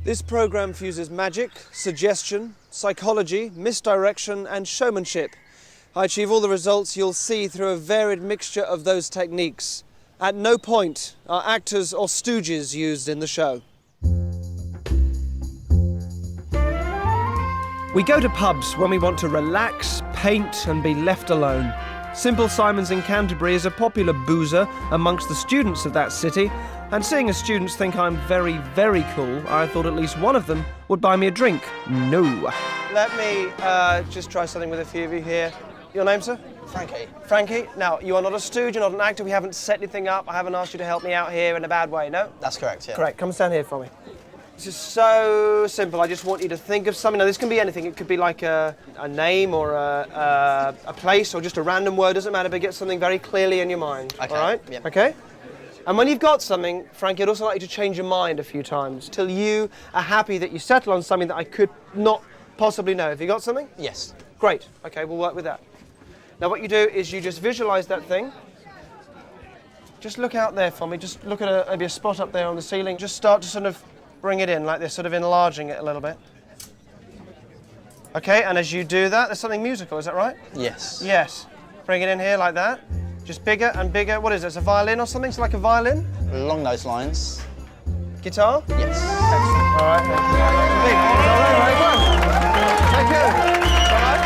This program fuses magic, suggestion, psychology, misdirection and showmanship. I achieve all the results you'll see through a varied mixture of those techniques. At no point are actors or stooges used in the show. We go to pubs when we want to relax, paint and be left alone. Simple Simon's in Canterbury is a popular boozer amongst the students of that city, and seeing as students think I'm very, very cool, I thought at least one of them would buy me a drink. No. Let me just try something with a few of you here. Your name, sir? Frankie. Frankie, now, you are not a stooge, you're not an actor, we haven't set anything up, I haven't asked you to help me out here in a bad way, no? That's correct, yeah. Correct, come stand here for me. This is so simple, I just want you to think of something. Now, this can be anything, it could be like a name or a place or just a random word, doesn't matter, but get something very clearly in your mind, okay. All right? Yep. Okay? And when you've got something, Frankie, I'd also like you to change your mind a few times till you are happy that you settle on something that I could not possibly know. Have you got something? Yes. Great, okay, we'll work with that. Now what you do is you just visualise that thing. Just look out there for me, just look at maybe a spot up there on the ceiling. Just start to sort of bring it in like this, sort of enlarging it a little bit. Okay, and as you do that, there's something musical, is that right? Yes. Yes. Bring it in here like that. Just bigger and bigger. What is it? It's a violin or something? It's like a violin? Along those lines. Guitar? Yes. Excellent. All right, thank you. Thank you. All right.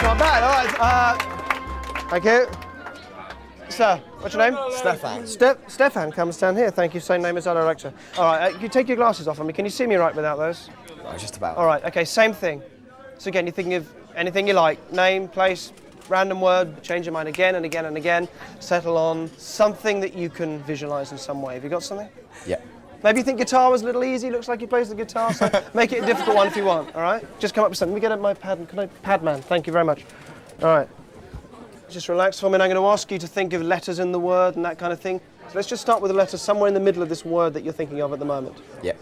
Not bad, all right. Thank you. Sir, what's your name? Stefan. Stefan, come stand here. Thank you, same name as our director. All right, you take your glasses off on me. Can you see me right without those? Oh, just about. All right, okay, same thing. So again, you're thinking of anything you like. Name, place, random word, change your mind again and again and again. Settle on something that you can visualise in some way. Have you got something? Yeah. Maybe you think guitar was a little easy. Looks like he plays the guitar, so make it a difficult one if you want, all right? Just come up with something. Let me get my pad. Can I? Padman, thank you very much. All right. Just relax for me, and I'm going to ask you to think of letters in the word and that kind of thing. So let's just start with a letter somewhere in the middle of this word that you're thinking of at the moment. Yeah.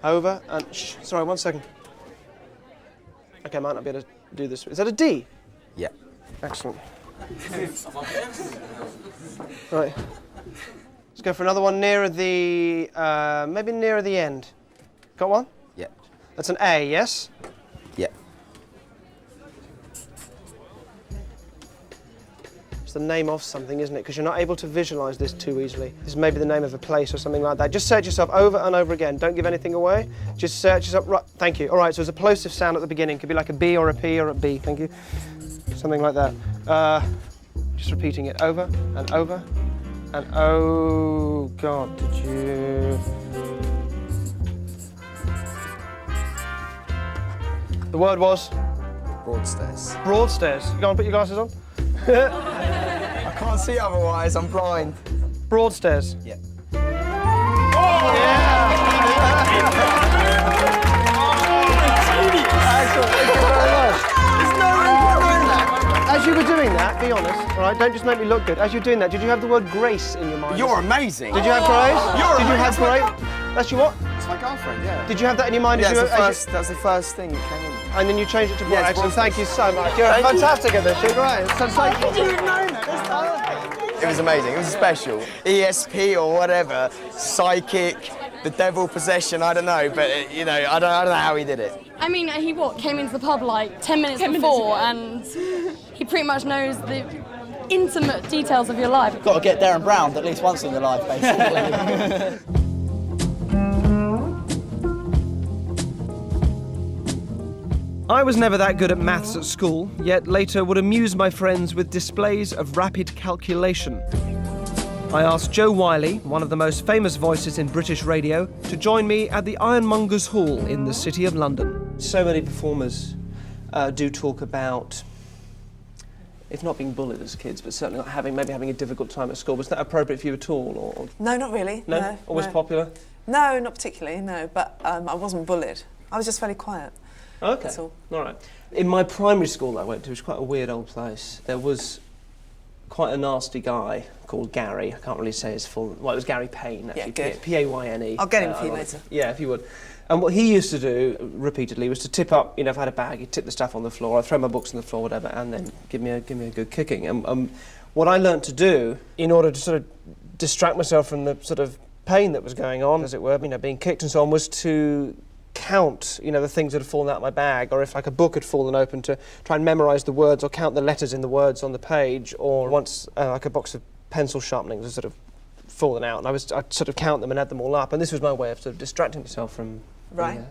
Over and... Shh, sorry, 1 second. Okay, I might not be able to do this. Is that a D? Yeah. Excellent. Right. Let's go for another one nearer the... maybe nearer the end. Got one? Yeah. That's an A, yes? Yeah. It's the name of something, isn't it? Because you're not able to visualise this too easily. This may be the name of a place or something like that. Just search yourself over and over again. Don't give anything away. Just search yourself. Right, thank you. All right, so there's a plosive sound at the beginning. Could be like a B or a P or a B. Thank you. Something like that. Just repeating it over and over. And oh, God, did you... The word was? Broadstairs. Broadstairs. You go on, put your glasses on. I can't see otherwise, I'm blind. Broadstairs. Yeah. Oh! Yeah! Excellent, thank you very much. There's no reason doing that. As you were doing that, be honest, all right, don't just make me look good. As you're doing that, did you have the word grace in your mind? You're amazing. Did you have grace? Did you have grace? That's your what? It's my girlfriend, yeah. Did you have that in your mind? Yeah, as that's the first thing that came in. And then you changed it to Yeah, excellent. Thank you so much. You're fantastic at this. You're great. It's sensational. Did you even know that? It was amazing. It was special. ESP or whatever, psychic, the devil possession. I don't know, but you know, I don't know how he did it. I mean, he came into the pub like 10 minutes before, and he pretty much knows the intimate details of your life. Got to get Derren Brown at least once in your life, basically. I was never that good at maths at school, yet later would amuse my friends with displays of rapid calculation. I asked Jo Whiley, one of the most famous voices in British radio, to join me at the Ironmongers Hall in the City of London. So many performers do talk about, if not being bullied as kids, but certainly not maybe having a difficult time at school. Was that appropriate for you at all? Or? No, not really. No? Always popular? No, not particularly, no. But I wasn't bullied. I was just fairly quiet. Okay, That's all right. In my primary school that I went to, it was quite a weird old place. There was quite a nasty guy called Gary. I can't really say his full... Well, it was Gary Payne, actually. Yeah, good. P-A-Y-N-E. I'll get him for you later. Yeah, if you would. And what he used to do, repeatedly, was to tip up, you know, if I had a bag, he'd tip the stuff on the floor, I'd throw my books on the floor, whatever, and then give me a good kicking. And what I learnt to do, in order to sort of distract myself from the sort of pain that was going on, as it were, being kicked and so on, was to count, the things that had fallen out of my bag, or if like a book had fallen open, to try and memorise the words or count the letters in the words on the page, or once like a box of pencil sharpenings was sort of fallen out, and I'd sort of count them and add them all up, and this was my way of sort of distracting myself from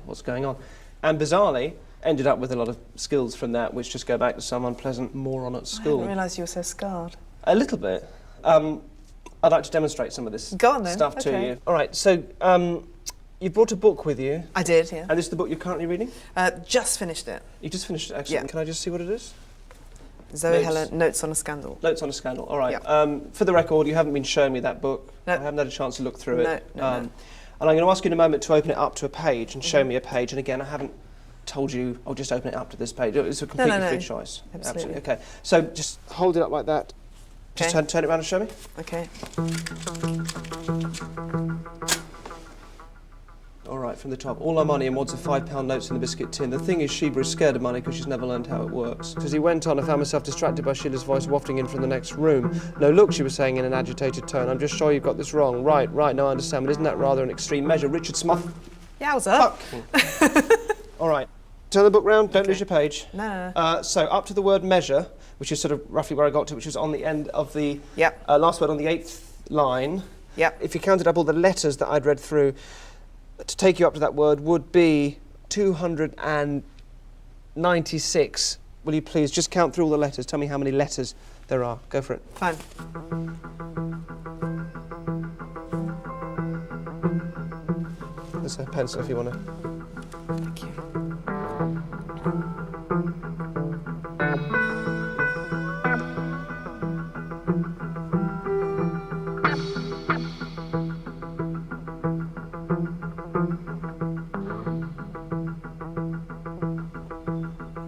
what's going on. And bizarrely, ended up with a lot of skills from that, which just go back to some unpleasant moron at school. I didn't realise you were so scarred. A little bit. I'd like to demonstrate some of this stuff to you. All right, so you brought a book with you. I did, yeah. And this is the book you're currently reading? Just finished it. You just finished it, excellent. Yeah. Can I just see what it is? Zoe Helen, Notes on a Scandal. Notes on a Scandal, all right. Yeah. For the record, you haven't been showing me that book. No. I haven't had a chance to look through it. No. And I'm going to ask you in a moment to open it up to a page and show me a page. And again, I haven't told you, I'll just open it up to this page. It's a completely free choice. Absolutely. Okay. So just hold it up like that. Just turn it around and show me. Okay. All right, from the top. All our money and wads of £5 notes in the biscuit tin. The thing is, Sheba is scared of money because she's never learned how it works. As he went on, I found myself distracted by Sheila's voice wafting in from the next room. No, look, she was saying in an agitated tone, I'm just sure you've got this wrong. Right, no, I understand, but isn't that rather an extreme measure? Richard Smuff. Yowza. All right, turn the book round, don't lose your page. No. So up to the word measure, which is sort of roughly where I got to, which is on the end of the last word on the 8th line. Yep. If you counted up all the letters that I'd read through, to take you up to that word would be 296. Will you please just count through all the letters? Tell me how many letters there are. Go for it. Fine. There's a pencil if you want to. Thank you.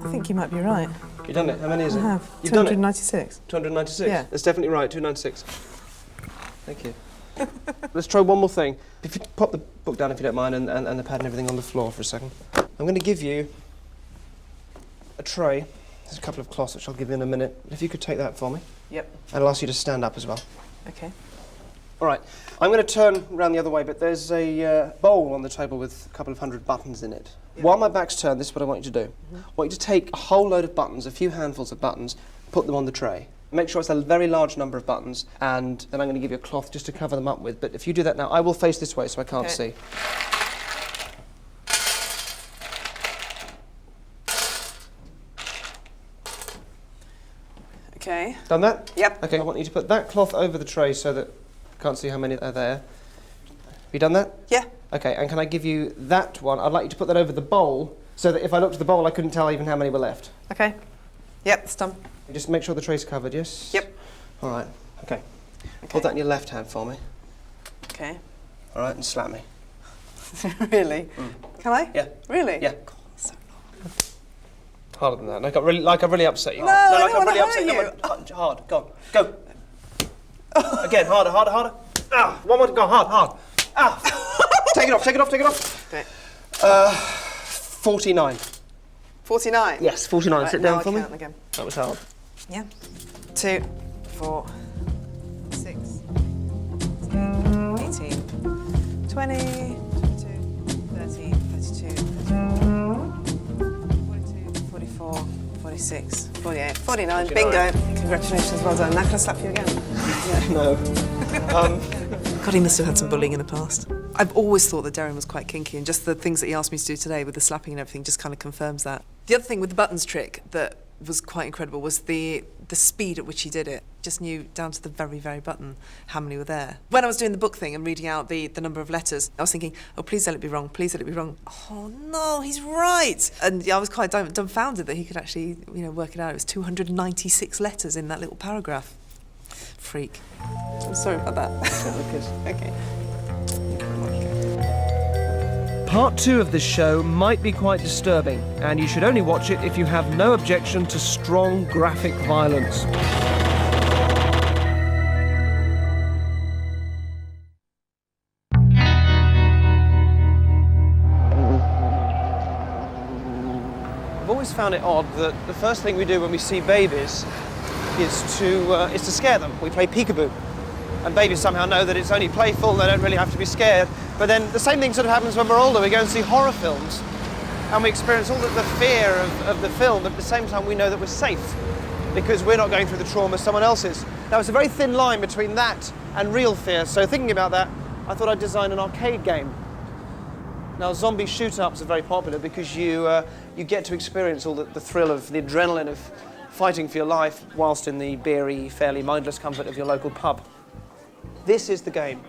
I think you might be right. You've done it. How many is it? I have. You've done it. 296. 296? Yeah. That's definitely right, 296. Thank you. Let's try one more thing. If you pop the book down, if you don't mind, and the pad and everything on the floor for a second. I'm going to give you a tray. There's a couple of cloths which I'll give you in a minute. If you could take that for me. Yep. And I'll ask you to stand up as well. Okay. All right. I'm going to turn around the other way, but there's a bowl on the table with a couple of hundred buttons in it. Yep. While my back's turned, this is what I want you to do. I want you to take a whole load of buttons, a few handfuls of buttons, put them on the tray. Make sure it's a very large number of buttons, and then I'm going to give you a cloth just to cover them up with. But if you do that now, I will face this way so I can't see. Okay. Done that? Yep. Okay, I want you to put that cloth over the tray so that I can't see how many are there. Have you done that? Yeah. Okay, and can I give you that one? I'd like you to put that over the bowl so that if I looked at the bowl, I couldn't tell even how many were left. Okay. Yep, it's done. Just make sure the tray's covered, yes? Yep. All right, okay. Hold that in your left hand for me. Okay. All right, and slap me. Really? Can I? Yeah. Really? Yeah. God, that's so long. Harder than that. Like I've really upset you. No, I like don't I've wanna really upset hurt you. Hard. Go. Go. Again, harder. Ah, one more. Go hard. Ah. Take it off. Okay. 49. 49? Yes, 49. Right, Sit down now for I me. count again. That was hard. Yeah. 2, 4, 6, 18, 20, 22, 30, 32, 42, 44, 46, 48, 49. Bingo. Congratulations, well done. Now can I slap you again? No. God, he must have had some bullying in the past. I've always thought that Derren was quite kinky, and just the things that he asked me to do today with the slapping and everything just kind of confirms that. The other thing with the buttons trick that was quite incredible was the speed at which he did it. Just knew down to the very, very button how many were there. When I was doing the book thing and reading out the number of letters, I was thinking, oh, please let it be wrong, please let it be wrong. Oh, no, he's right. And yeah, I was quite dumbfounded that he could actually, work it out. It was 296 letters in that little paragraph. Freak. I'm sorry about that. Okay. Part 2 of this show might be quite disturbing, and you should only watch it if you have no objection to strong graphic violence. I've always found it odd that the first thing we do when we see babies is to scare them. We play peekaboo. And babies somehow know that it's only playful, they don't really have to be scared. But then the same thing sort of happens when we're older. We go and see horror films and we experience all the fear of the film, but at the same time we know that we're safe because we're not going through the trauma someone else is. Now, it's a very thin line between that and real fear, so thinking about that, I thought I'd design an arcade game. Now, zombie shoot-ups are very popular because you get to experience all the thrill of the adrenaline of fighting for your life whilst in the beery, fairly mindless comfort of your local pub. This is the game.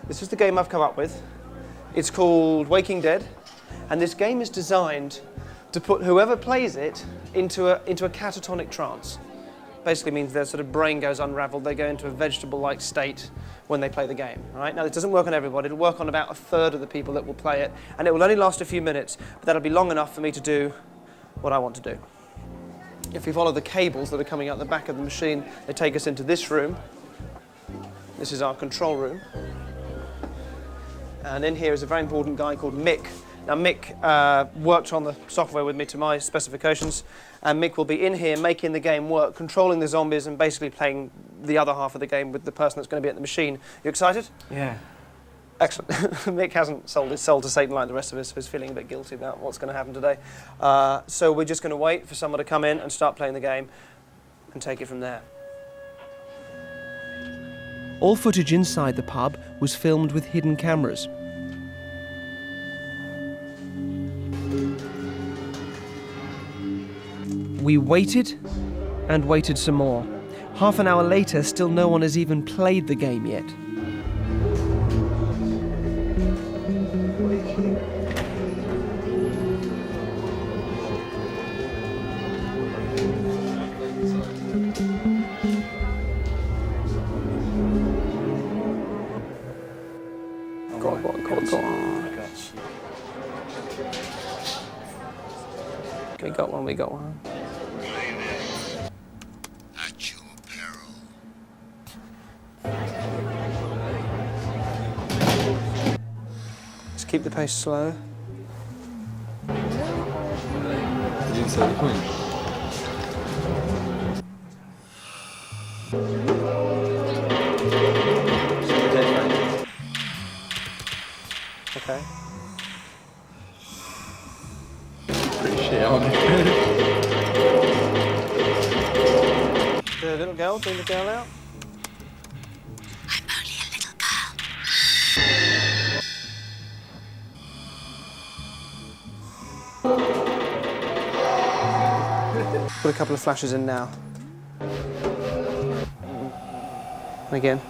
This is the game I've come up with. It's called Waking Dead, and this game is designed to put whoever plays it into a catatonic trance. Basically means their sort of brain goes unraveled, they go into a vegetable-like state when they play the game, right? Now, it doesn't work on everybody, it'll work on about a third of the people that will play it, and it will only last a few minutes, but that'll be long enough for me to do what I want to do. If we follow the cables that are coming out the back of the machine, they take us into this room. This is our control room. And in here is a very important guy called Mick. Now, Mick worked on the software with me to my specifications, and Mick will be in here making the game work, controlling the zombies and basically playing the other half of the game with the person that's going to be at the machine. You excited? Yeah. Excellent. Mick hasn't sold his soul to Satan like the rest of us, so he's feeling a bit guilty about what's going to happen today. So we're just going to wait for someone to come in and start playing the game and take it from there. All footage inside the pub was filmed with hidden cameras. We waited and waited some more. Half an hour later, still no one has even played the game yet. Go on. We got one. At your peril. Just keep the pace slow. You didn't say the point. Okay. Pretty shit, aren't you? The little girl, bring the girl out. I'm only a little girl. Put a couple of flashes in now. And again.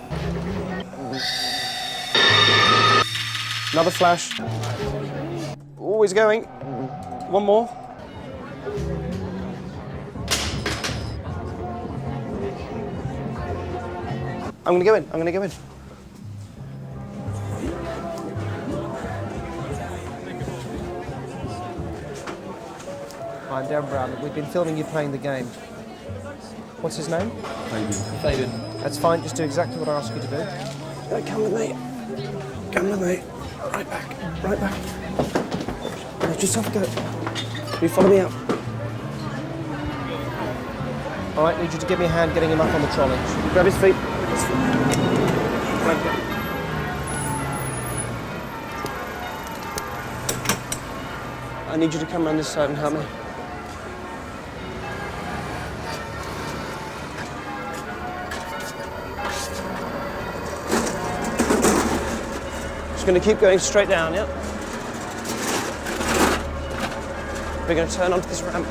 Another flash. Always going. One more. I'm gonna go in. Hi, I'm Derren Brown. We've been filming you playing the game. What's his name? Faden. That's fine. Just do exactly what I ask you to do. Come with me. Come with me. Right back. No, just have a go. You follow me out. All right, need you to give me a hand getting him up on the trolley. Grab his feet. Right. I need you to come around this side and help me. Just going to keep going straight down, yeah? We're going to turn onto this ramp.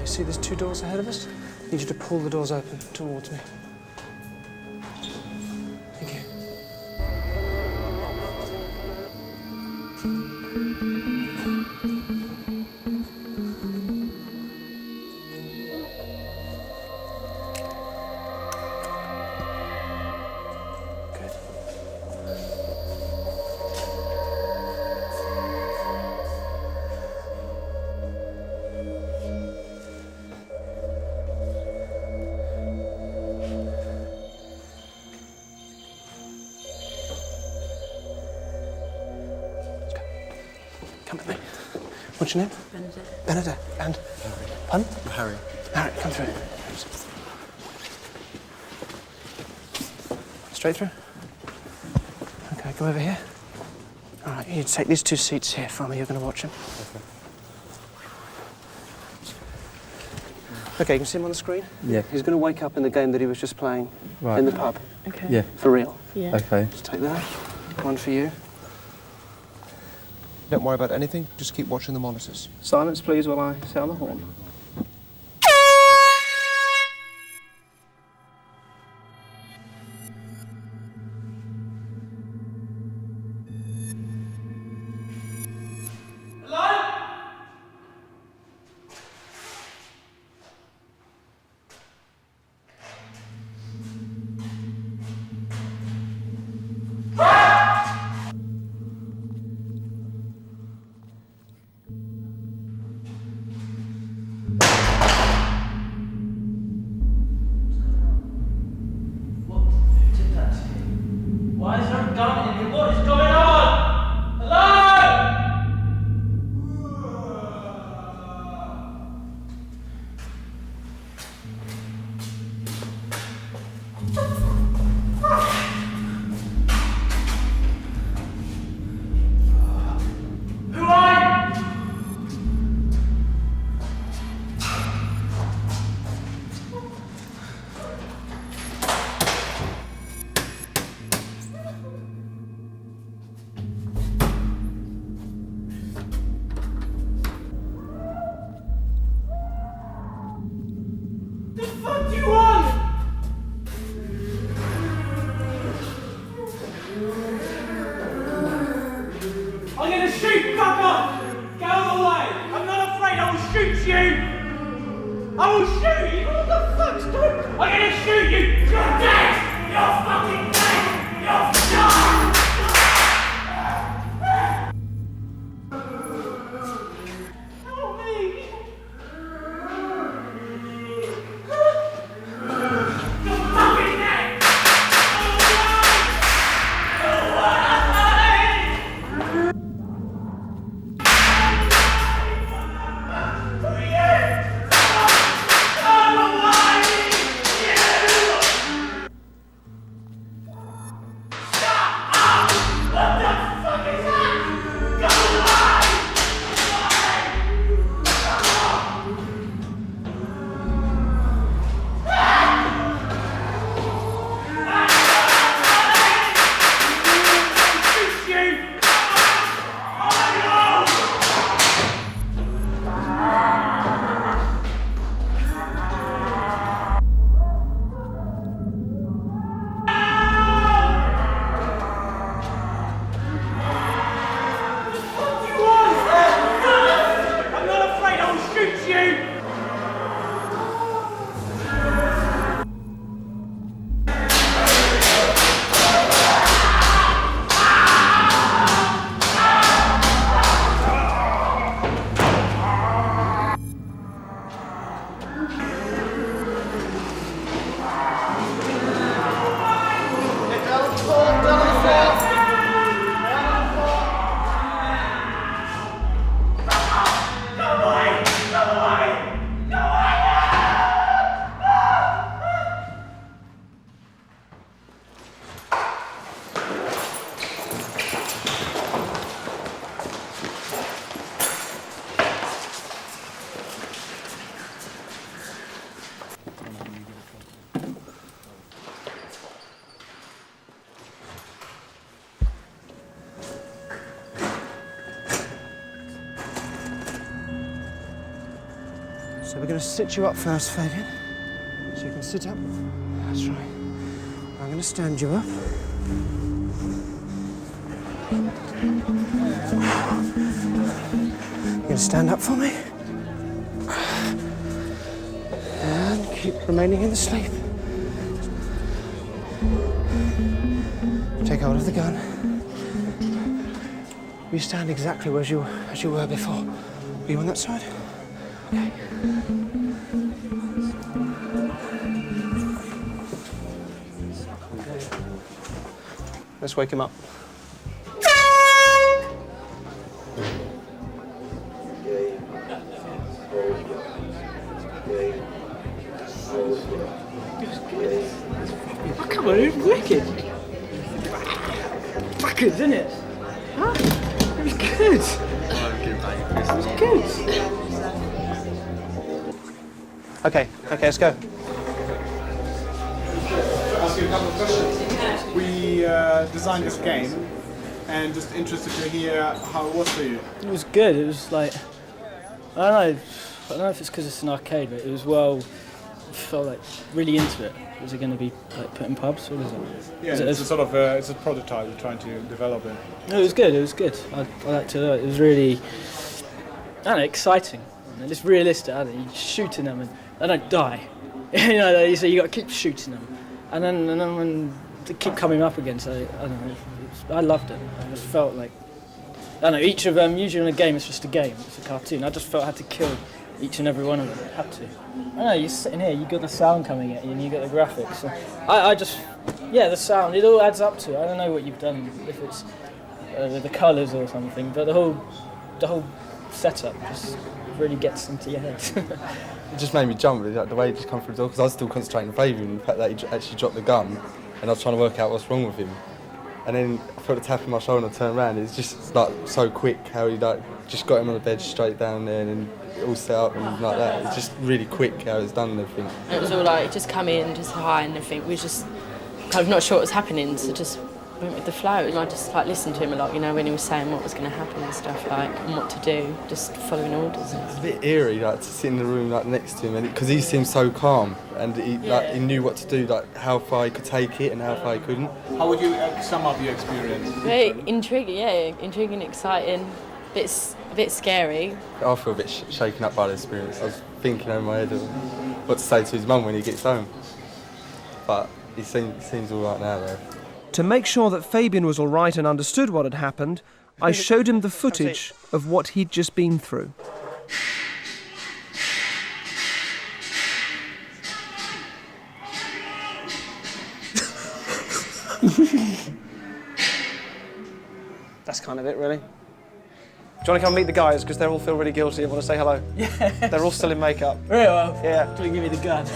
See there's two doors ahead of us? I need you to pull the doors open towards me. Thank you. Good. What's your name? Benedict. Benedict. And? Pardon? Harry. Harry, come through. Straight through? Okay, go over here. All right, you take these 2 seats here for me. You're going to watch him. Okay, you can see him on the screen? Yeah. He's going to wake up in the game that he was just playing Right. in the pub. Okay. Yeah. For real. Yeah. Okay. Just take that. One for you. Don't worry about anything. Just keep watching the monitors. Silence, please, while I sound the horn. Why is there a gun in here? What is going on? Hello? Who are you? What do you want? I'm gonna shoot, fuck off! Go away! I'm not afraid, I will shoot you! I will shoot you! What the fuck's going on? I'm gonna shoot you! You're dead! You're fucking dead! You're done! Help me! So we're going to sit you up first, Fabian. So you can sit up. That's right. I'm going to stand you up. You're going to stand up for me. And keep remaining in the sleep. Take hold of the gun. You stand exactly as you were before. Were you on that side? Okay. Let's wake him up. Oh, come on, it was wicked. Fuckers, isn't it? Huh? It was good. It was good. Okay, let's go. Ask you a couple of questions. We designed this game, and just interested to hear how it was for you. It was good. It was like, I don't know if it's because it's an arcade, but it was felt like really into it. Was it going to be like put in pubs? Or was it? Yeah, it's a sort of it's a prototype we're trying to develop it. No, it was good. It was good. I liked it a lot. It was really, I don't know, exciting. And it's realistic. I don't know, you're shooting them and they don't die. You know, so you got to keep shooting them, and then when they keep coming up again. So I don't know. I loved it. I just felt like, I don't know. Each of them, usually in a game, it's just a game. It's a cartoon. I just felt I had to kill each and every one of them. I had to. I know, you're sitting here, you got the sound coming at you and you got the graphics. So I just, yeah, the sound, it all adds up to it. I don't know what you've done, if it's the colours or something, but the whole setup just really gets into your head. It just made me jump, like, the way he just come through the door, because I was still concentrating on Fabian, the fact that he actually dropped the gun, and I was trying to work out what's wrong with him. And then I felt a tap on my shoulder and I turned around. It's just like so quick how he like just got him on the bed straight down there and all set up and like that. It's just really quick how it's done and everything. It was all like just come in, just hi and everything. We were just kind of not sure what was happening, so just went with the flow. And I just like listened to him a lot, you know, when he was saying what was going to happen and stuff, like, and what to do, just following orders. It's a bit eerie, like, to sit in the room like next to him, because he seemed so calm and he knew what to do, like how far he could take it and how far he couldn't. How would you sum up your experience? Very intriguing, yeah, intriguing, exciting, a bit scary. I feel a bit shaken up by the experience. I was thinking over my head of what to say to his mum when he gets home, but he seems all right now though. To make sure that Fabian was all right and understood what had happened, I showed him the footage of what he'd just been through. That's kind of it, really. Do you want to come meet the guys? Because they all feel really guilty and want to say hello. Yeah. They're all still in makeup. Very well. Yeah. Do you give me the gun?